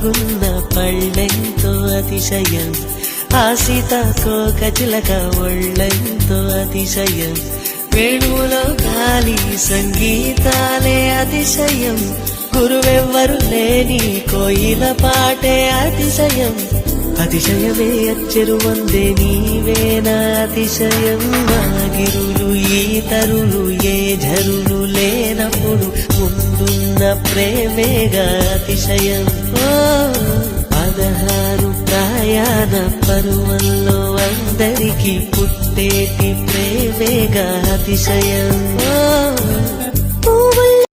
బాగున్న పళ్ళెంతో అతిశయం, ఆ సీతాకోక చిలక ఒళ్ళెంతో అతిశయం, వేణువులో గాలి సంగీతాలే అతిశయం, గురువెవ్వరు లేని కోయిల పాటే అతిశయం, అతిశయమే అచ్చెరు వందే నీవేనా అతిశయం, గిరులు ఈ తరులు ఏ ఝరులు లేనప్పుడు ముందున్న ప్రేమేగా అతిశయం. 16 ప్రయాణ పరువల్లో అందరికీ పుట్టేటి ప్రేమేగా అతిశయం.